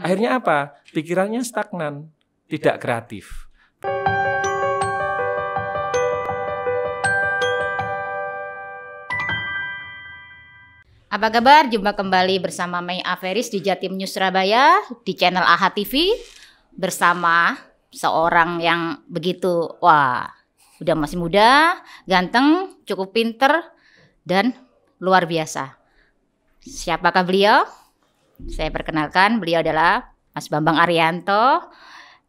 Akhirnya apa? Pikirannya stagnan, tidak kreatif. Apa kabar? Jumpa kembali bersama May Averis di Jatim News Surabaya di channel AHA TV bersama seorang yang begitu udah masih muda, ganteng, cukup pinter dan luar biasa. Siapakah beliau? Saya perkenalkan, beliau adalah Mas Bambang Arianto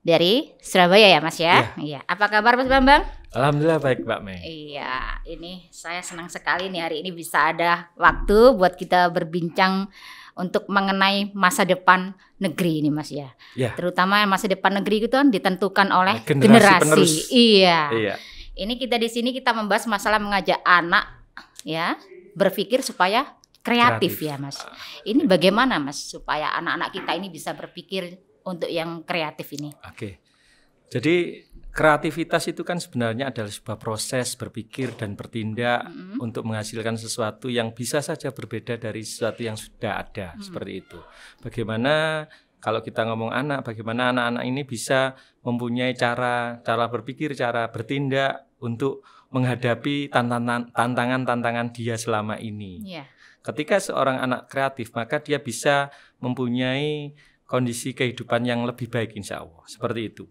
dari Surabaya ya Mas ya? Iya. Apa kabar Mas Bambang? Alhamdulillah baik Mbak May. Iya, ini saya senang sekali nih hari ini bisa ada waktu buat kita berbincang untuk mengenai masa depan negeri ini Mas ya. Terutama masa depan negeri itu kan ditentukan oleh generasi penerus. Iya. Ini kita di sini kita membahas masalah mengajak anak ya berpikir supaya kreatif ya Mas. Ini bagaimana Mas supaya anak-anak kita ini bisa berpikir untuk yang kreatif ini? Oke. Jadi kreativitas itu kan sebenarnya adalah sebuah proses berpikir dan bertindak untuk menghasilkan sesuatu yang bisa saja berbeda dari sesuatu yang sudah ada, seperti itu. Bagaimana kalau kita ngomong anak, bagaimana anak-anak ini bisa mempunyai cara berpikir, cara bertindak untuk menghadapi tantangan-tantangan dia selama ini. Ketika seorang anak kreatif, maka dia bisa mempunyai kondisi kehidupan yang lebih baik insya Allah, seperti itu.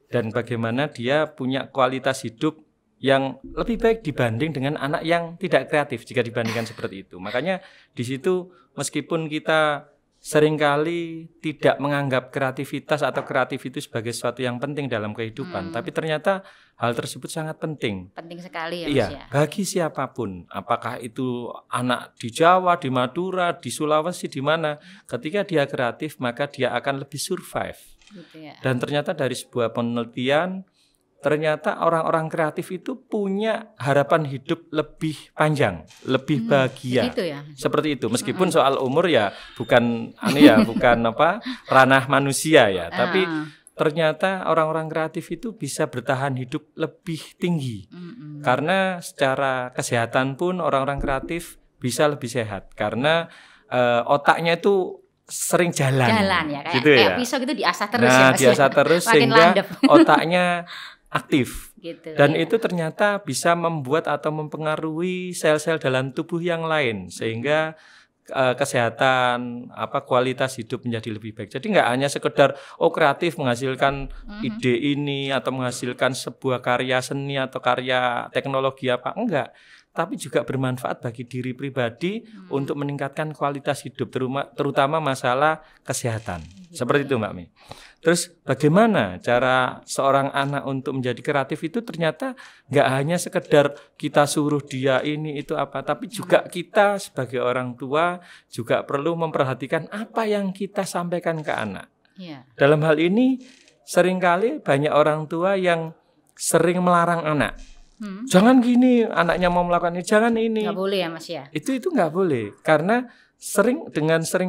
Dan bagaimana dia punya kualitas hidup yang lebih baik dibanding dengan anak yang tidak kreatif jika dibandingkan seperti itu. Makanya di situ meskipun kita seringkali tidak menganggap kreativitas atau kreatif itu sebagai sesuatu yang penting dalam kehidupan, tapi ternyata hal tersebut sangat penting. Penting sekali ya Iya, Mas ya. bagi siapapun, apakah itu anak di Jawa, di Madura, di Sulawesi, di mana, ketika dia kreatif maka dia akan lebih survive. Gitu ya. Dan ternyata dari sebuah penelitian, ternyata orang-orang kreatif itu punya harapan hidup lebih panjang, lebih bahagia. Ya? Seperti itu. Meskipun soal umur ya bukan ranah manusia ya, tapi ternyata orang-orang kreatif itu bisa bertahan hidup lebih tinggi. Karena secara kesehatan pun orang-orang kreatif bisa lebih sehat karena otaknya itu sering jalan ya, kayak pisau gitu diasah terus ya Mas. Diasah terus sehingga otaknya aktif. Gitu, dan itu ternyata bisa membuat atau mempengaruhi sel-sel dalam tubuh yang lain sehingga kesehatan, kualitas hidup menjadi lebih baik. Jadi nggak hanya sekedar kreatif menghasilkan ide ini atau menghasilkan sebuah karya seni atau karya teknologi enggak, tapi juga bermanfaat bagi diri pribadi untuk meningkatkan kualitas hidup, terutama masalah kesehatan. Seperti itu Mbak Mi. Terus bagaimana cara seorang anak untuk menjadi kreatif itu ternyata nggak hanya sekedar kita suruh dia ini itu tapi juga kita sebagai orang tua juga perlu memperhatikan apa yang kita sampaikan ke anak. Dalam hal ini seringkali banyak orang tua yang sering melarang anak. Jangan gini, anaknya mau melakukan ini, jangan ini. Nggak boleh ya Mas ya? Itu nggak boleh, karena sering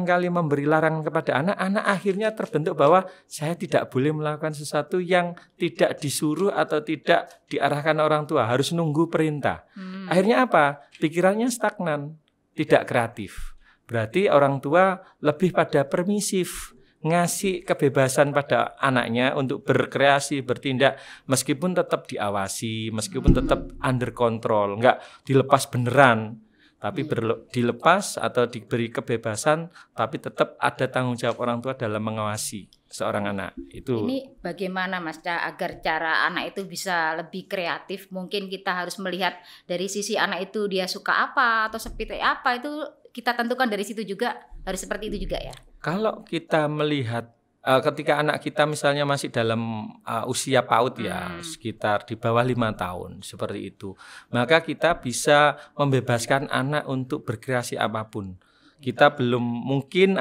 kali memberi larangan kepada anak akhirnya terbentuk bahwa saya tidak boleh melakukan sesuatu yang tidak disuruh atau tidak diarahkan orang tua, harus nunggu perintah. Akhirnya apa? Pikirannya stagnan, tidak kreatif. Berarti orang tua lebih pada permisif, ngasih kebebasan pada anaknya untuk berkreasi, bertindak meskipun tetap diawasi, meskipun tetap under control, enggak dilepas beneran, tapi dilepas atau diberi kebebasan, tapi tetap ada tanggung jawab orang tua dalam mengawasi seorang anak. Itu. Ini bagaimana Mas agar cara anak itu bisa lebih kreatif? Mungkin kita harus melihat dari sisi anak itu dia suka apa atau seperti apa, itu kita tentukan dari situ juga, harus seperti itu juga ya. Kalau kita melihat ketika anak kita misalnya masih dalam usia PAUD ya, sekitar di bawah 5 tahun seperti itu, maka kita bisa membebaskan anak untuk berkreasi apapun. Kita belum mungkin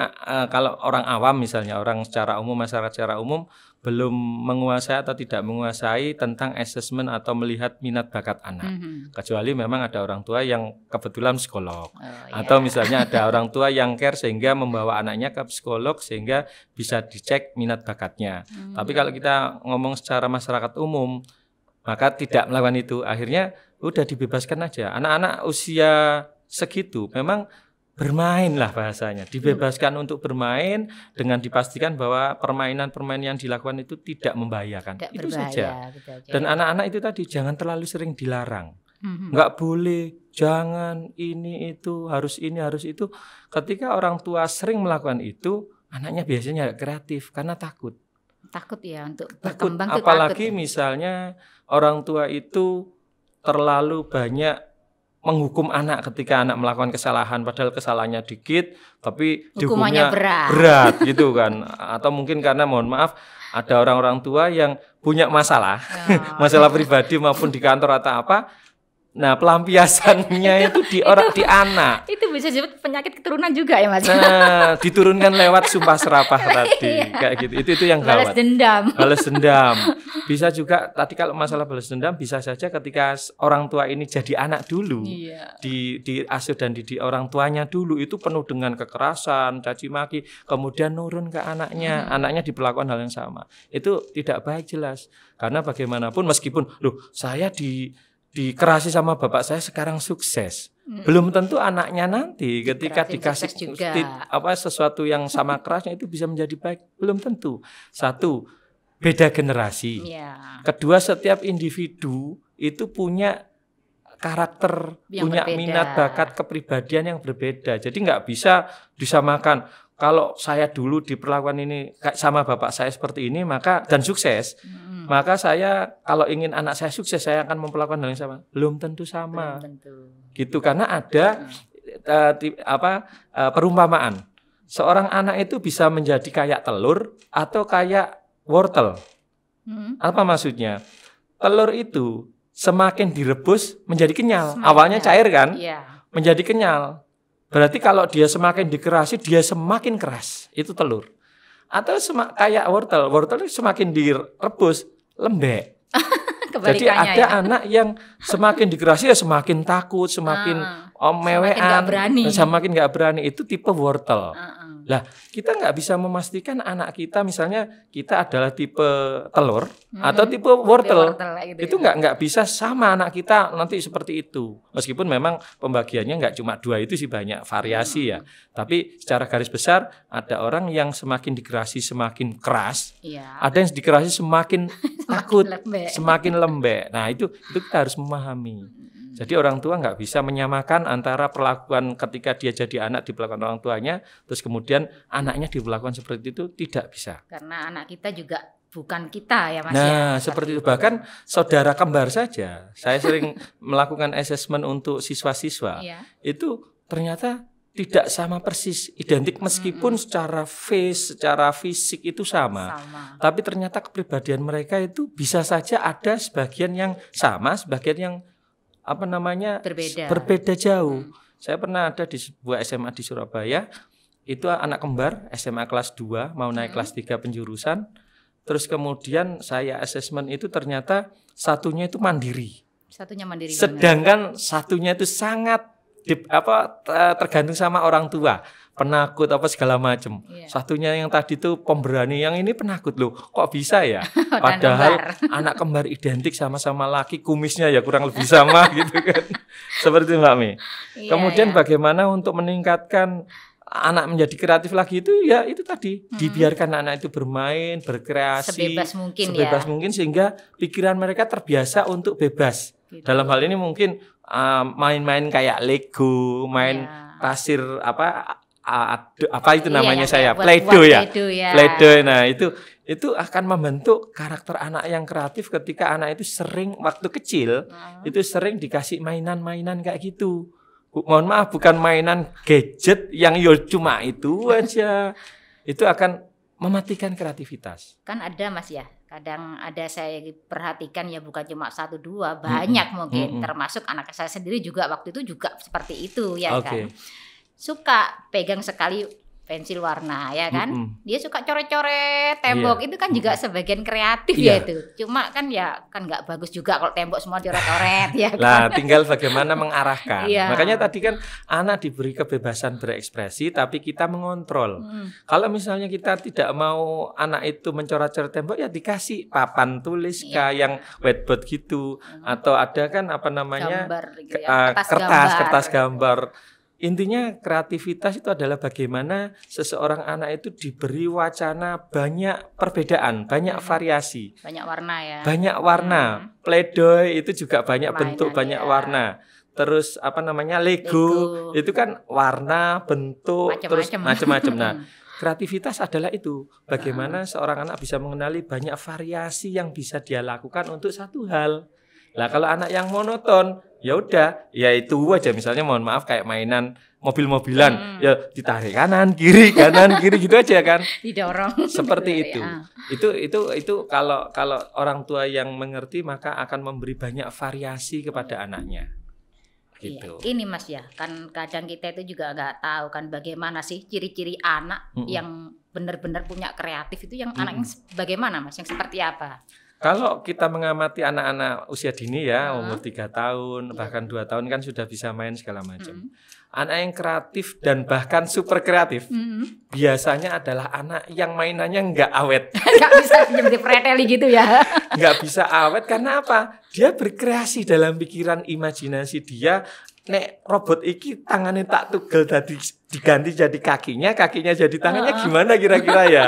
kalau orang awam misalnya, orang secara umum, masyarakat secara umum belum menguasai atau tidak menguasai tentang asesmen atau melihat minat bakat anak. Kecuali memang ada orang tua yang kebetulan psikolog. Atau misalnya ada orang tua yang care sehingga membawa anaknya ke psikolog sehingga bisa dicek minat bakatnya. Tapi kalau kita ngomong secara masyarakat umum, maka tidak melakukan itu. Akhirnya udah dibebaskan aja. Anak-anak usia segitu memang bermain lah bahasanya, dibebaskan untuk bermain dengan dipastikan bahwa permainan-permainan yang dilakukan itu tidak membahayakan. Tidak itu berbahaya, saja. gitu aja, Dan ya. anak-anak itu tadi jangan terlalu sering dilarang. Nggak boleh, jangan ini itu, harus ini harus itu. Ketika orang tua sering melakukan itu, anaknya biasanya nggak kreatif karena takut. Takut ya untuk Takut, berkembang tuh apalagi takut. misalnya orang tua itu terlalu banyak menghukum anak ketika anak melakukan kesalahan, padahal kesalahannya dikit tapi Hukumannya dihukumnya berat. gitu kan. Atau mungkin karena mohon maaf ada orang-orang tua yang punya masalah masalah pribadi maupun di kantor atau apa. Nah, pelampiasannya itu di anak. Itu bisa disebut penyakit keturunan juga ya Mas. Nah, diturunkan lewat sumpah serapah tadi, kayak gitu. Itu yang Balas gawat. dendam. Balas dendam. Bisa juga tadi kalau masalah balas dendam bisa saja ketika orang tua ini jadi anak dulu. Iya. Diasuh dan didik orang tuanya dulu itu penuh dengan kekerasan, caci maki, kemudian nurun ke anaknya. Anaknya diperlakukan hal yang sama. Itu tidak baik jelas. Karena bagaimanapun meskipun loh saya dikerasi sama bapak saya sekarang sukses. Belum tentu anaknya nanti ketika dikasih sesuatu yang sama kerasnya itu bisa menjadi baik. Belum tentu. Satu, beda generasi. Ya. Kedua, setiap individu itu punya karakter, Yang punya berbeda. minat, bakat, kepribadian yang berbeda. Jadi nggak bisa disamakan. Kalau saya dulu diperlakukan ini sama bapak saya seperti ini maka dan sukses, maka saya kalau ingin anak saya sukses saya akan memperlakukan hal yang sama. Belum tentu sama. Belum tentu. Gitu karena ada perumpamaan. Seorang anak itu bisa menjadi kayak telur atau kayak wortel. Apa maksudnya? Telur itu semakin direbus menjadi kenyal. Awalnya cair kan? Iya. Menjadi kenyal. Berarti kalau dia semakin dikerasi, dia semakin keras. Itu telur. Atau kayak wortel semakin direbus, lembek. Jadi ada anak yang semakin dikerasi ya semakin takut, semakin mewean, semakin nggak berani. Itu tipe wortel. Lah, kita nggak bisa memastikan anak kita, misalnya kita adalah tipe telur atau tipe wortel. Gitu itu nggak bisa sama anak kita nanti seperti itu. Meskipun memang pembagiannya nggak cuma dua itu sih, banyak variasi ya. Tapi secara garis besar ada orang yang semakin dikerasi semakin keras, ada yang dikerasi semakin takut, semakin lembek. Nah itu kita harus memahami. Jadi orang tua nggak bisa menyamakan antara perlakuan ketika dia jadi anak diperlakukan orang tuanya, terus kemudian anaknya diperlakukan seperti itu, tidak bisa. Karena anak kita juga bukan kita ya Mas. Nah seperti itu. Bahkan saudara kembar saja, saya sering melakukan assessment untuk siswa-siswa, itu ternyata tidak sama persis, identik meskipun secara face, secara fisik itu sama. Tapi ternyata kepribadian mereka itu bisa saja ada sebagian yang sama, sebagian yang berbeda jauh. Saya pernah ada di sebuah SMA di Surabaya, itu anak kembar SMA kelas 2 mau naik kelas 3 penjurusan. Terus kemudian saya asesmen itu ternyata satunya itu mandiri. Sedangkan satunya itu sangat tergantung sama orang tua, penakut apa segala macam. Satunya yang tadi itu pemberani, yang ini penakut loh. Kok bisa ya? Padahal anak kembar identik sama-sama laki, kumisnya ya kurang lebih sama gitu kan. Seperti itu Mbak Mi. Kemudian bagaimana untuk meningkatkan anak menjadi kreatif lagi itu ya itu tadi, dibiarkan anak itu bermain, berkreasi sebebas mungkin sehingga pikiran mereka terbiasa untuk bebas. Gitu. Dalam hal ini mungkin main-main kayak Lego, main pasir apa itu namanya Play-Doh ya. Play-Doh. Nah, itu akan membentuk karakter anak yang kreatif ketika anak itu sering waktu kecil itu sering dikasih mainan-mainan kayak gitu. Mohon maaf, bukan mainan gadget yang cuma itu aja. Itu akan mematikan kreativitas. Kan ada Mas ya, kadang ada saya perhatikan ya bukan cuma 1-2, banyak mungkin. Termasuk anak saya sendiri juga waktu itu juga seperti itu ya kan. Suka pegang sekali pensil warna ya kan. Dia suka coret-coret tembok, itu kan juga sebagian kreatif ya itu. Cuma kan nggak bagus juga kalau tembok semua coret-coret ya kan. Lah tinggal bagaimana mengarahkan. Makanya tadi kan anak diberi kebebasan berekspresi tapi kita mengontrol. Kalau misalnya kita tidak mau anak itu mencoret-coret tembok ya dikasih papan tulis kayak yang whiteboard gitu atau ada kan apa namanya gambar, kertas gambar. Intinya kreativitas itu adalah bagaimana seseorang anak itu diberi wacana banyak perbedaan, banyak variasi. Banyak warna ya. Banyak warna. Pledoi itu juga banyak Mainan, bentuk, banyak ya. warna. Terus Lego itu kan warna, bentuk, terus macam-macam. Nah, kreativitas adalah itu. Bagaimana seorang anak bisa mengenali banyak variasi yang bisa dia lakukan untuk satu hal. Lah kalau anak yang monoton, ya udah, ya itu aja. Misalnya mohon maaf kayak mainan mobil-mobilan, ya ditarik kanan kiri gitu aja kan. Didorong. Seperti itu. Itu kalau orang tua yang mengerti maka akan memberi banyak variasi kepada anaknya. Gitu. Iya, ini Mas ya, kan kadang kita itu juga nggak tahu kan bagaimana sih ciri-ciri anak yang benar-benar punya kreatif itu yang anak yang bagaimana Mas, yang seperti apa? Kalau kita mengamati anak-anak usia dini ya, umur 3 tahun, bahkan 2 tahun kan sudah bisa main segala macam. Anak yang kreatif dan bahkan super kreatif, biasanya adalah anak yang mainannya nggak awet. Nggak bisa seperti preteli gitu ya. Nggak bisa awet karena apa? Dia berkreasi dalam pikiran imajinasi dia. Nek robot iki tangannya tak tugel tadi diganti jadi kakinya jadi tangannya, gimana kira-kira ya?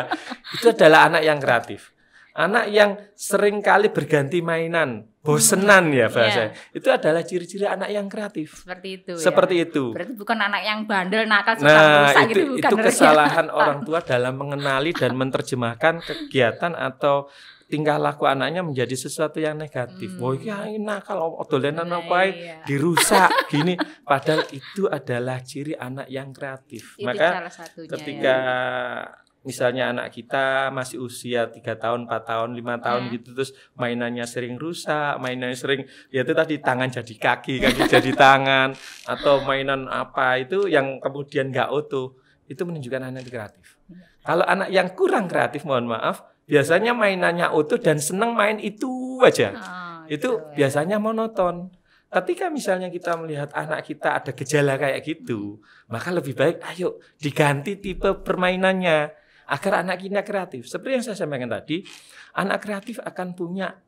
Itu adalah anak yang kreatif. Anak yang sering kali berganti mainan, bosenan ya bahasa. Itu adalah ciri-ciri anak yang kreatif. Seperti itu. Berarti bukan anak yang bandel, nakal, suka merusak gitu, bukan. Itu kesalahan orang tua dalam mengenali dan menerjemahkan kegiatan atau tingkah laku anaknya menjadi sesuatu yang negatif. Wah, ini nakal, dolenan apa dirusak gini. Padahal itu adalah ciri anak yang kreatif. Itu maka salah satunya, ketika misalnya anak kita masih usia 3 tahun, 4 tahun, 5 tahun gitu, terus mainannya sering rusak, mainannya sering, ya itu tadi tangan jadi kaki jadi tangan, atau mainan apa itu yang kemudian nggak utuh, itu menunjukkan anak itu kreatif. Kalau anak yang kurang kreatif, mohon maaf, biasanya mainannya utuh dan seneng main itu aja. Itu biasanya monoton. Ketika misalnya kita melihat anak kita ada gejala kayak gitu, maka lebih baik ayo diganti tipe permainannya agar anak kita kreatif. Seperti yang saya sampaikan tadi, anak kreatif akan punya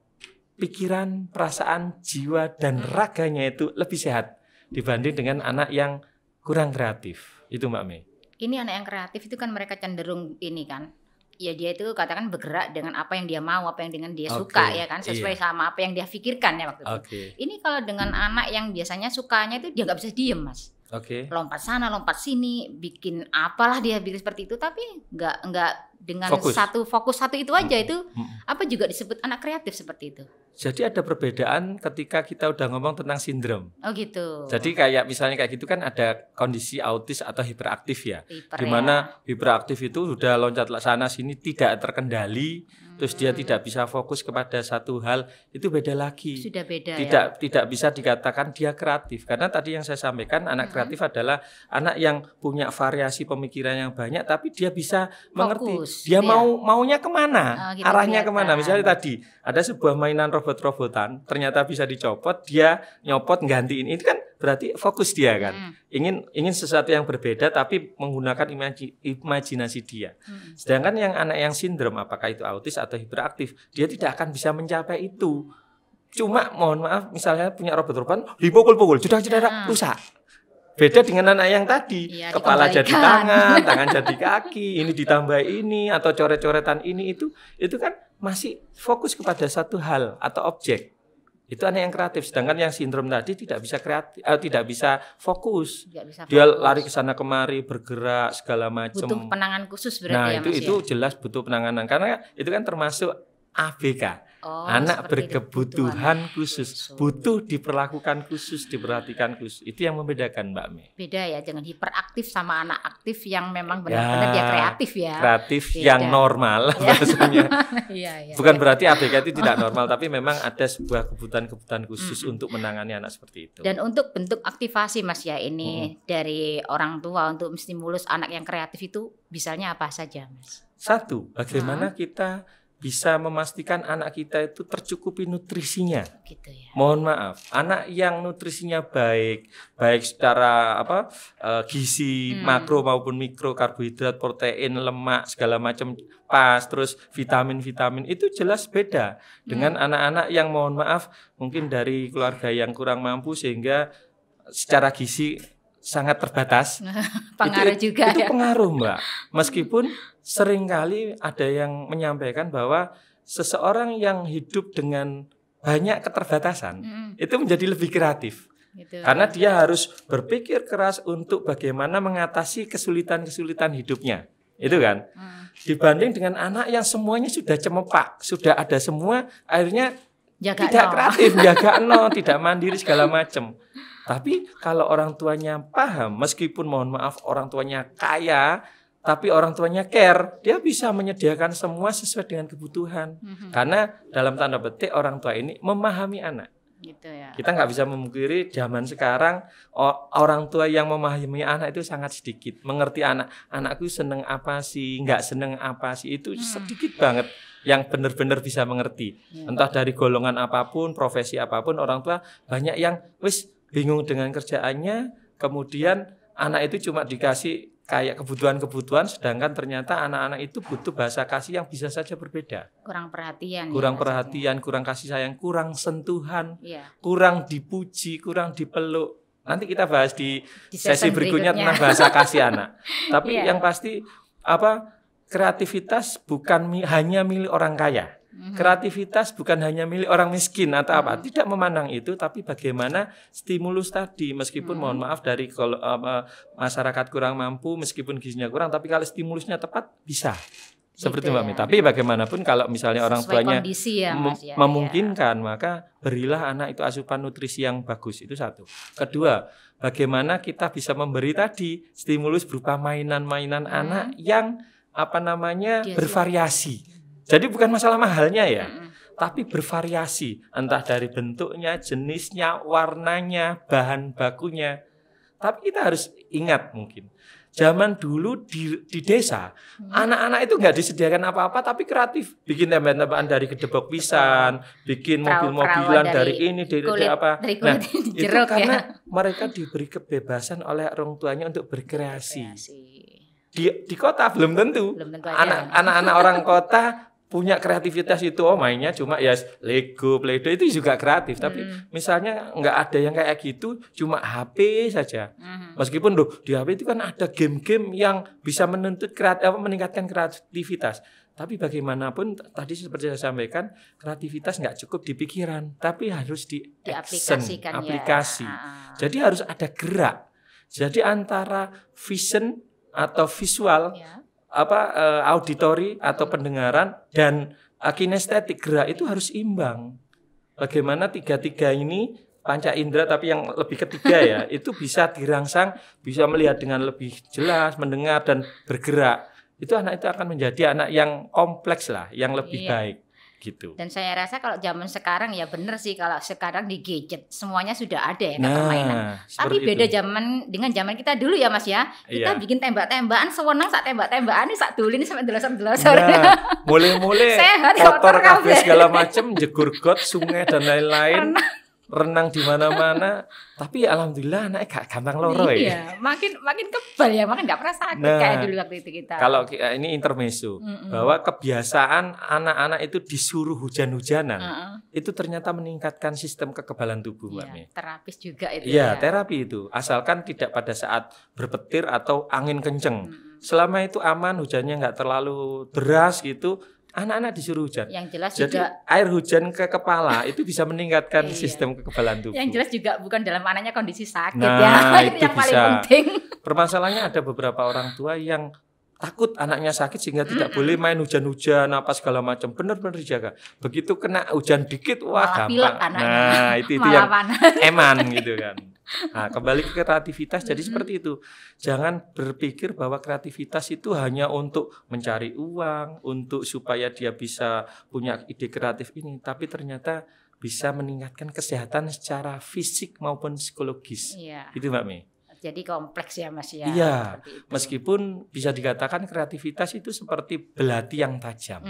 pikiran, perasaan, jiwa, dan raganya itu lebih sehat dibanding dengan anak yang kurang kreatif. Itu Mbak Mei. Ini anak yang kreatif itu kan mereka cenderung ini kan, ya dia itu katakan bergerak dengan apa yang dia mau, apa yang dengan dia suka ya kan, sesuai sama apa yang dia pikirkan ya waktu itu. Ini kalau dengan anak yang biasanya sukanya itu dia nggak bisa diem Mas. Lompat sana, lompat sini, bikin apalah dia bikin seperti itu, tapi nggak dengan fokus satu itu aja. Itu apa juga disebut anak kreatif seperti itu. Jadi ada perbedaan ketika kita udah ngomong tentang sindrom. Oh gitu. Jadi kayak misalnya kayak gitu kan ada kondisi autis atau hiperaktif ya. Di mana hiperaktif itu sudah loncat sana sini tidak terkendali, terus dia tidak bisa fokus kepada satu hal, itu beda lagi. Sudah beda Tidak bisa dikatakan dia kreatif, karena tadi yang saya sampaikan anak kreatif adalah anak yang punya variasi pemikiran yang banyak, tapi dia bisa mengerti dia maunya kemana, arahnya kemana. Misalnya tadi ada sebuah mainan robot-robotan, ternyata bisa dicopot, dia nyopot gantiin, itu kan berarti fokus dia kan, ingin sesuatu yang berbeda tapi menggunakan imajinasi dia. Sedangkan yang anak yang sindrom, apakah itu autis atau hiperaktif, dia tidak akan bisa mencapai itu. Cuma mohon maaf, misalnya punya robot-robotan, dipukul-pukul, jedar-jedar, rusak. Beda dengan anak yang tadi, kepala jadi tangan, tangan jadi kaki, ini ditambah ini atau coret-coretan ini, itu kan masih fokus kepada satu hal atau objek. Itu anak yang kreatif. Sedangkan yang sindrom tadi tidak bisa kreatif, tidak bisa fokus. Dia lari ke sana kemari, bergerak segala macam. Butuh penanganan khusus berarti. Nah, itu jelas butuh penanganan, karena itu kan termasuk ABK. Anak berkebutuhan khusus, butuh diperlakukan khusus, diperhatikan khusus. Itu yang membedakan Mbak Mei. Beda ya, jangan hiperaktif sama anak aktif yang memang benar-benar dia kreatif ya. Kreatif yang normal maksudnya. Bukan berarti ABK itu tidak normal, tapi memang ada sebuah kebutuhan khusus untuk menangani anak seperti itu. Dan untuk bentuk aktivasi Mas ya ini dari orang tua untuk menstimulus anak yang kreatif itu misalnya apa saja Mas? Satu, bagaimana kita bisa memastikan anak kita itu tercukupi nutrisinya. Gitu ya. Mohon maaf, anak yang nutrisinya baik secara gizi makro maupun mikro, karbohidrat, protein, lemak segala macam pas, terus vitamin itu jelas beda dengan anak-anak yang mohon maaf mungkin dari keluarga yang kurang mampu sehingga secara gizi sangat terbatas. Pengaruh juga itu ya. pengaruh, Mbak. Meskipun seringkali ada yang menyampaikan bahwa seseorang yang hidup dengan banyak keterbatasan itu menjadi lebih kreatif. Gitu. Karena dia harus berpikir keras untuk bagaimana mengatasi kesulitan-kesulitan hidupnya. Itu kan. Dibanding dengan anak yang semuanya sudah cemepak, sudah ada semua, akhirnya tidak kreatif, jaga tidak mandiri segala macam. Tapi kalau orang tuanya paham, meskipun mohon maaf orang tuanya kaya, tapi orang tuanya care, dia bisa menyediakan semua sesuai dengan kebutuhan. Karena dalam tanda petik orang tua ini memahami anak. Gitu ya. Kita nggak bisa memungkiri zaman sekarang orang tua yang memahami anak itu sangat sedikit. Mengerti anakku seneng apa sih, nggak seneng apa sih, itu sedikit banget yang benar-benar bisa mengerti. Entah dari golongan apapun, profesi apapun, orang tua banyak yang bingung dengan kerjaannya, kemudian anak itu cuma dikasih kayak kebutuhan-kebutuhan, sedangkan ternyata anak-anak itu butuh bahasa kasih yang bisa saja berbeda. Kurang perhatian. Kurang perhatian, kurang kasih sayang, kurang sentuhan, kurang dipuji, kurang dipeluk. Nanti kita bahas di sesi berikutnya tentang bahasa kasih anak. Tapi yang pasti kreativitas bukan hanya milik orang kaya. Kreativitas bukan hanya milik orang miskin atau apa, tidak memandang itu, tapi bagaimana stimulus tadi, meskipun mohon maaf dari masyarakat kurang mampu, meskipun gizinya kurang, tapi kalau stimulusnya tepat bisa. Seperti Mbak Mi. Tapi bagaimanapun kalau misalnya orang tuanya memungkinkan, maka berilah anak itu asupan nutrisi yang bagus, itu satu. Kedua, bagaimana kita bisa memberi tadi stimulus berupa mainan-mainan anak yang bervariasi. Jadi bukan masalah mahalnya ya, tapi bervariasi, entah dari bentuknya, jenisnya, warnanya, bahan bakunya. Tapi kita harus ingat mungkin, zaman dulu di desa, anak-anak itu nggak disediakan apa-apa, tapi kreatif. Bikin tembak-tembakan dari gedebok pisan, bikin mobil-mobilan dari ini, dari apa. Nah, itu karena mereka diberi kebebasan oleh orang tuanya untuk berkreasi. Di kota belum tentu. Anak-anak orang kota punya kreativitas itu, mainnya cuma ya Lego, Play-Doh, itu juga kreatif. Tapi misalnya nggak ada yang kayak gitu, cuma HP saja. Meskipun di HP itu kan ada game-game yang bisa meningkatkan kreativitas. Tapi bagaimanapun tadi seperti saya sampaikan, kreativitas nggak cukup di pikiran, tapi harus di aplikasi. Jadi harus ada gerak. Jadi antara vision atau visual, auditory atau pendengaran dan kinestetik, gerak itu harus imbang. Bagaimana tiga-tiga ini panca indera tapi yang lebih ketiga ya itu bisa dirangsang, bisa melihat dengan lebih jelas, mendengar dan bergerak. Itu anak itu akan menjadi anak yang kompleks lah, yang lebih baik. Gitu. Dan saya rasa kalau zaman sekarang ya benar sih, kalau sekarang di gadget semuanya sudah ada ya permainan. Tapi beda zaman dengan zaman kita dulu ya Mas ya. Kita bikin tembak-tembakan sewenang sak tembak-tembakan ini sak dulin sampai delosor-delosor. Mulai kotor kafe segala macam, jegur got, sungai dan lain-lain. Renang di mana-mana, tapi alhamdulillah anaknya gak gampang loro ya. Makin kebal ya, makin gak pernah sakit kayak dulu waktu itu kita. Kalau ini intermezzo, bahwa kebiasaan anak-anak itu disuruh hujan-hujanan, itu ternyata meningkatkan sistem kekebalan tubuh, Mbak Mi. Terapis juga itu. Iya, terapi itu, asalkan tidak pada saat berpetir atau angin kenceng. Selama itu aman, hujannya nggak terlalu deras gitu. Anak-anak disuruh hujan. Yang jelas jadi juga air hujan ke kepala itu bisa meningkatkan sistem kekebalan tubuh. Yang jelas juga bukan dalam anaknya kondisi sakit ya. Itu yang paling penting. Permasalahannya ada beberapa orang tua yang takut anaknya sakit sehingga tidak boleh main hujan-hujan apa segala macam. Benar-benar dijaga. Begitu kena hujan dikit, wah gampang. Nah, itu yang eman gitu kan. Nah, kembali ke kreativitas. Jadi seperti itu. Jangan berpikir bahwa kreativitas itu hanya untuk mencari uang, untuk supaya dia bisa punya ide kreatif ini, tapi ternyata bisa meningkatkan kesehatan secara fisik maupun psikologis. Itu Mbak Mi. Jadi kompleks ya Mas ya. Iya, meskipun bisa dikatakan kreativitas itu seperti belati yang tajam,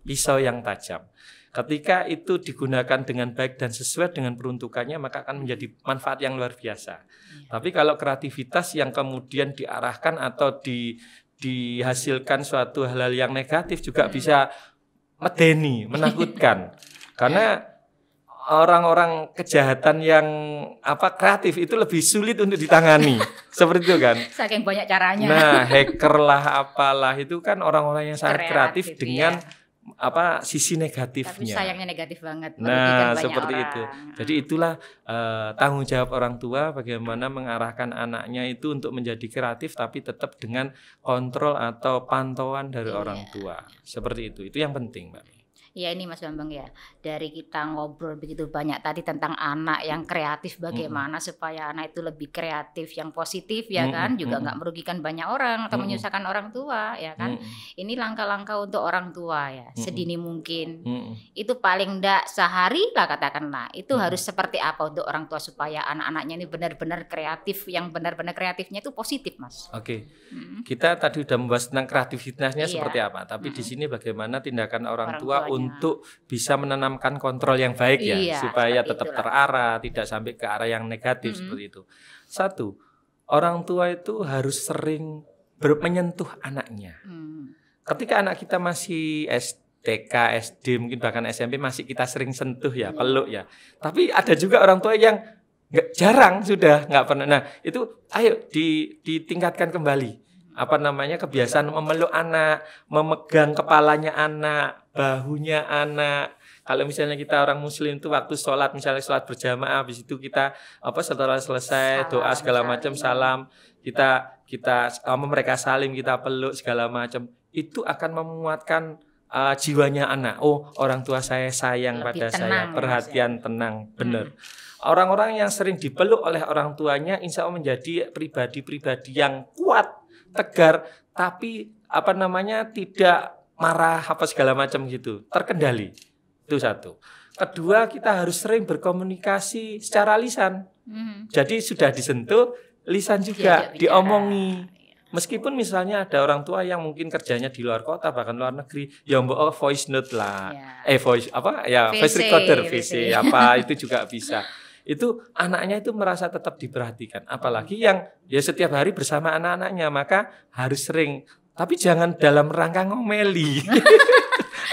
pisau yang tajam. Ketika itu digunakan dengan baik dan sesuai dengan peruntukannya, maka akan menjadi manfaat yang luar biasa. Tapi kalau kreativitas yang kemudian diarahkan atau dihasilkan suatu hal-hal yang negatif juga bisa medeni, menakutkan. Karena orang-orang kejahatan yang kreatif itu lebih sulit untuk ditangani. Seperti itu kan. Saking banyak caranya. Nah, hacker lah apalah itu kan orang-orang yang sangat kreatif dengan sisi negatifnya. Tapi sayangnya negatif banget. Nah, seperti orang. itu. Jadi itulah tanggung jawab orang tua bagaimana mengarahkan anaknya itu untuk menjadi kreatif tapi tetap dengan kontrol atau pantauan dari orang tua. Seperti itu. Itu yang penting, Mbak. Ya ini Mas Bambang ya, dari kita ngobrol begitu banyak tadi tentang anak yang kreatif, bagaimana supaya anak itu lebih kreatif yang positif ya kan, juga nggak merugikan banyak orang atau menyusahkan orang tua ya kan. Ini langkah-langkah untuk orang tua ya, sedini mungkin. Itu paling enggak sehari lah katakanlah, itu harus seperti apa untuk orang tua supaya anak-anaknya ini benar-benar kreatif, yang benar-benar kreatifnya itu positif Mas. Oke. Kita tadi udah membahas tentang kreativitasnya seperti apa, tapi di sini bagaimana tindakan orang tua untuk bisa menanamkan kontrol yang baik supaya tetap terarah, tidak sampai ke arah yang negatif seperti itu. Satu, orang tua itu harus sering menyentuh anaknya. Ketika anak kita masih TK, SD, mungkin bahkan SMP masih kita sering sentuh ya, peluk ya. Tapi ada juga orang tua yang jarang sudah nggak pernah. Nah itu ayo ditingkatkan kembali. Kebiasaan memeluk anak, memegang kepalanya anak, bahunya anak. Kalau misalnya kita orang muslim itu waktu sholat, misalnya sholat berjamaah, habis itu kita setelah selesai doa segala macam, salam, kita mereka salim, kita peluk segala macam, itu akan menguatkan jiwanya anak. Oh, orang tua saya sayang lebih pada saya, ya, perhatian tenang, benar. Orang-orang yang sering dipeluk oleh orang tuanya insya Allah menjadi pribadi-pribadi yang kuat, tegar, tapi tidak marah segala macam gitu, terkendali. Itu satu. Kedua, kita harus sering berkomunikasi secara lisan. Jadi sudah disentuh, lisan juga diomongi. Meskipun misalnya ada orang tua yang mungkin kerjanya di luar kota bahkan luar negeri, ya mbok voice note lah. Voice recorder, VC itu juga bisa. Itu anaknya itu merasa tetap diperhatikan, apalagi yang setiap hari bersama anak-anaknya, maka harus sering, tapi jangan dalam rangka ngomeli.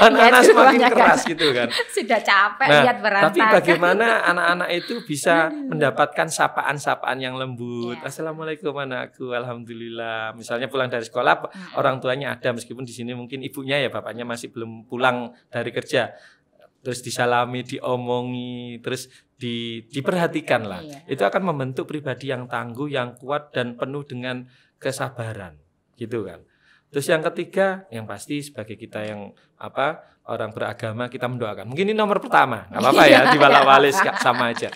Anak-anak semakin keras gitu kan. Sudah capek lihat berantakan. Tapi bagaimana anak-anak itu bisa mendapatkan sapaan-sapaan yang lembut. Assalamualaikum anakku, alhamdulillah. Misalnya pulang dari sekolah, orang tuanya ada, meskipun di sini mungkin ibunya ya bapaknya masih belum pulang dari kerja. Terus disalami, diomongi, terus diperhatikan lah. Itu akan membentuk pribadi yang tangguh, yang kuat dan penuh dengan kesabaran, gitu kan. Terus yang ketiga, yang pasti sebagai kita yang orang beragama, kita mendoakan. Mungkin ini nomor pertama, nggak apa-apa ya, diwala-wali sama aja.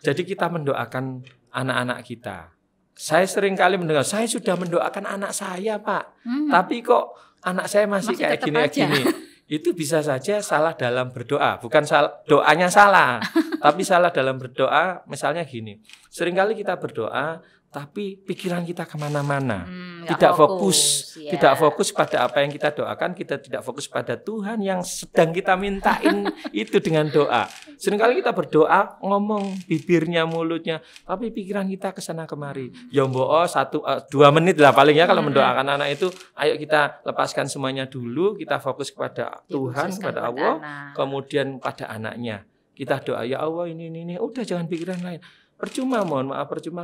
Jadi kita mendoakan anak-anak kita. Saya sering kali mendengar, saya sudah mendoakan anak saya Pak, tapi kok anak saya masih kayak gini. Itu bisa saja salah dalam berdoa, bukan doanya salah, tapi salah dalam berdoa. Misalnya gini, seringkali kita berdoa, tapi pikiran kita kemana-mana, tidak fokus pada apa yang kita doakan, kita tidak fokus pada Tuhan yang sedang kita mintain itu dengan doa. Seringkali kita berdoa, ngomong bibirnya, mulutnya, tapi pikiran kita kesana kemari. Ya mbok 1-2 menit lah paling ya kalau mendoakan anak itu. Ayo kita lepaskan semuanya dulu, kita fokus kepada Tuhan, kepada Allah, kemudian pada anaknya. Kita doa, ya Allah ini, udah jangan pikiran lain. Percuma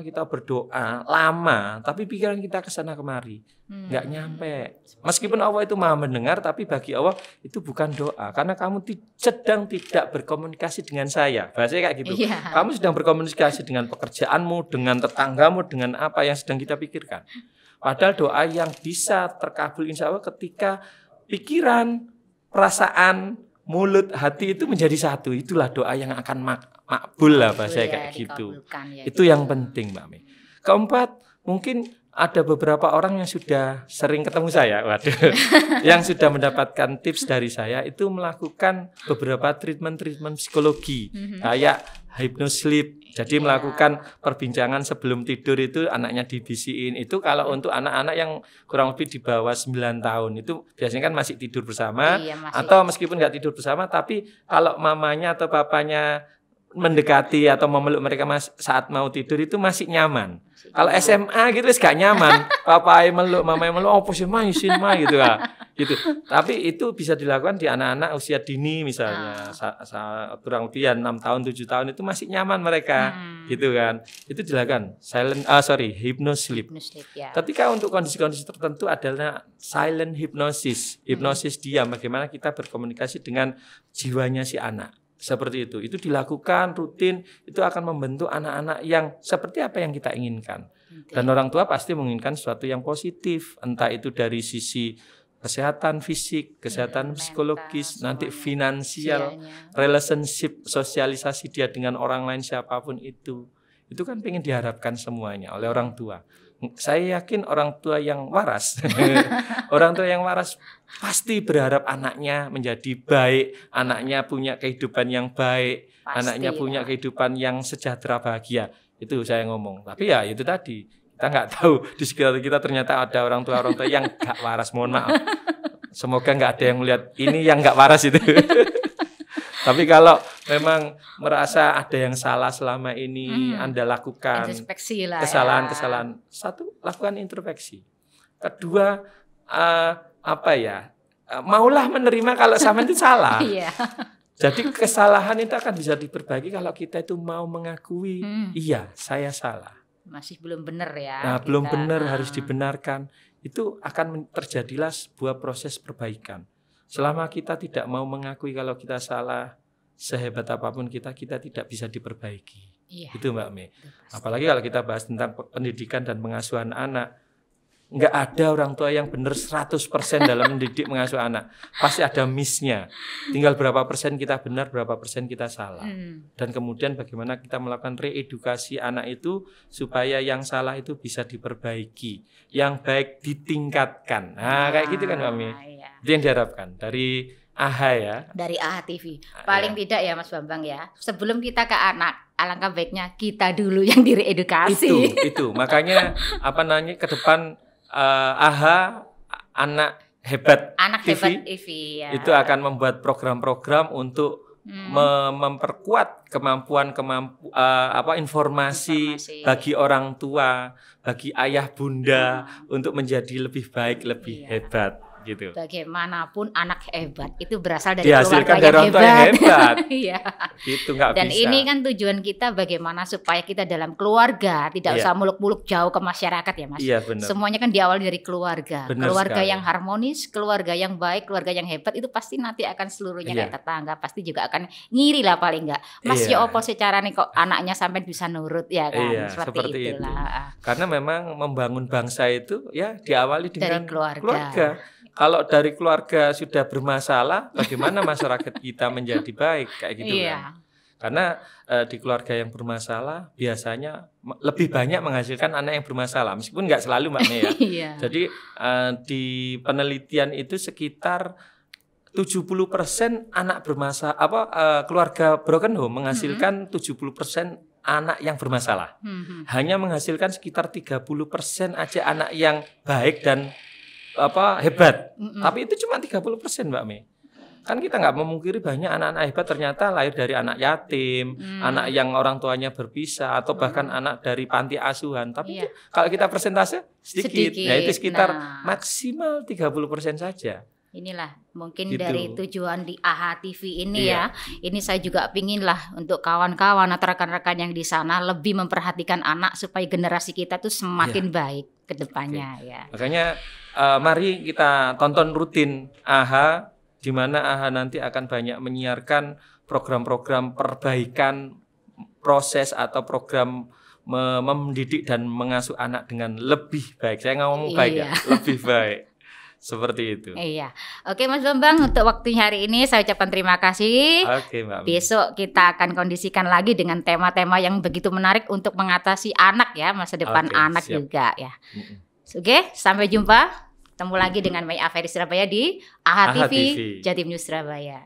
kita berdoa lama, tapi pikiran kita kesana kemari, nggak nyampe. Meskipun Allah itu maha mendengar, tapi bagi Allah itu bukan doa, karena kamu sedang tidak berkomunikasi dengan saya. Bahasanya kayak gitu. Kamu sedang berkomunikasi dengan pekerjaanmu, dengan tetanggamu, dengan apa yang sedang kita pikirkan. Padahal doa yang bisa terkabul insya Allah ketika pikiran, perasaan, mulut, hati itu menjadi satu. Itulah doa yang akan makbul lah bahasa kayak gitu. Itu yang penting Mbak Mei. Keempat, mungkin ada beberapa orang yang sudah sering ketemu saya, yang sudah mendapatkan tips dari saya itu melakukan beberapa treatment psikologi, kayak hypnosleep. Jadi melakukan perbincangan sebelum tidur itu anaknya dibisiin. Itu kalau untuk anak-anak yang kurang lebih di bawah 9 tahun itu biasanya kan masih tidur bersama, atau meskipun nggak tidur bersama, tapi kalau mamanya atau papanya mendekati atau memeluk mereka saat mau tidur itu masih nyaman. Kalau SMA gitu gak nyaman. Papai meluk, mamai meluk, oh sih mah isin mah gitu lah. Gitu. Tapi itu bisa dilakukan di anak-anak usia dini misalnya. Kurang lebih 6 tahun, 7 tahun itu masih nyaman mereka. Gitu kan. Itu dilakukan hypnosleep. Ya. Ketika untuk kondisi-kondisi tertentu adalah silent hypnosis. Hipnosis diam, bagaimana kita berkomunikasi dengan jiwanya si anak. Seperti itu dilakukan rutin, itu akan membentuk anak-anak yang seperti apa yang kita inginkan. Dan orang tua pasti menginginkan sesuatu yang positif, entah itu dari sisi kesehatan fisik, kesehatan psikologis, nanti finansial, relationship, sosialisasi dia dengan orang lain siapapun itu kan pengen diharapkan semuanya oleh orang tua. Saya yakin orang tua yang waras pasti berharap anaknya menjadi baik, anaknya punya kehidupan yang baik, pasti, anaknya punya kehidupan yang sejahtera bahagia. Itu saya ngomong. Tapi ya itu tadi, kita nggak tahu di sekitar kita ternyata ada orang tua yang nggak waras. Mohon maaf. Semoga nggak ada yang melihat ini yang nggak waras itu. Tapi kalau memang merasa ada yang salah selama ini Anda lakukan kesalahan-kesalahan. Satu, lakukan introspeksi. Kedua, maulah menerima kalau sama itu salah. Jadi kesalahan itu akan bisa diperbaiki kalau kita itu mau mengakui, iya saya salah. Masih belum benar ya. Nah, belum benar, harus dibenarkan. Itu akan terjadilah sebuah proses perbaikan. Selama kita tidak mau mengakui kalau kita salah, sehebat apapun kita tidak bisa diperbaiki. Itu Mbak Mei. Apalagi kalau kita bahas tentang pendidikan dan pengasuhan anak, nggak ada orang tua yang benar 100% dalam mendidik mengasuh anak. Pasti ada miss-nya. Tinggal berapa persen kita benar, berapa persen kita salah. Dan kemudian bagaimana kita melakukan reedukasi anak itu supaya yang salah itu bisa diperbaiki, yang baik ditingkatkan. Nah, kayak gitu kan Mbak Mei. Itu yang diharapkan dari AHA ya. Dari AHA TV. Paling tidak ya Mas Bambang ya. Sebelum kita ke anak, alangkah baiknya kita dulu yang direedukasi. Itu. Makanya ke depan AHA Anak Hebat TV ya. Itu akan membuat program-program untuk memperkuat kemampuan informasi bagi orang tua, bagi ayah bunda untuk menjadi lebih baik, lebih hebat. Gitu. Bagaimanapun anak hebat itu berasal dari dihasilkan keluarga yang hebat. Iya. Itu nggak bisa. Dan ini kan tujuan kita bagaimana supaya kita dalam keluarga tidak usah muluk-muluk jauh ke masyarakat ya Mas. Iya, benar. Semuanya kan diawali dari keluarga. Benar keluarga sekali. yang harmonis, keluarga yang baik, keluarga yang hebat itu pasti nanti akan seluruhnya kayak tetangga pasti juga akan ngiri lah paling enggak. Mas ya opo secara nih kok anaknya sampai bisa nurut ya kan. Seperti itulah. Itu. Karena memang membangun bangsa itu ya diawali dengan dari keluarga. Kalau dari keluarga sudah bermasalah, bagaimana masyarakat kita menjadi baik kayak gitu kan? Karena di keluarga yang bermasalah biasanya lebih banyak menghasilkan anak yang bermasalah, meskipun nggak selalu Mbak Mei ya. Jadi di penelitian itu sekitar 70% anak bermasalah keluarga broken home menghasilkan 70% anak yang bermasalah. Hanya menghasilkan sekitar 30% aja anak yang baik dan hebat. Tapi itu cuma 30% Mbak Mei. Kan kita nggak memungkiri banyak anak-anak hebat ternyata lahir dari anak yatim, anak yang orang tuanya berpisah, atau bahkan anak dari panti asuhan. Tapi kalau kita persentase sedikit. Yaitu sekitar maksimal 30% saja. Inilah mungkin gitu. Dari tujuan di AHA TV ini ya. Ini saya juga pingin lah untuk kawan-kawan atau rekan-rekan yang di sana lebih memperhatikan anak supaya generasi kita tuh semakin baik ke depannya ya. Makanya mari kita tonton rutin AHA, di mana AHA nanti akan banyak menyiarkan program-program perbaikan proses atau program mendidik dan mengasuh anak dengan lebih baik. Saya nggak ngomong baik ya, lebih baik. Seperti itu. Iya. Oke Mas Bambang, untuk waktunya hari ini saya ucapkan terima kasih. Oke Mbak. Besok kita akan kondisikan lagi dengan tema-tema yang begitu menarik untuk mengatasi anak ya, masa depan anak siap. Juga ya. Oke, sampai jumpa. Ketemu lagi dengan Mei Aferis Surabaya di AHA TV, Jatim News Surabaya.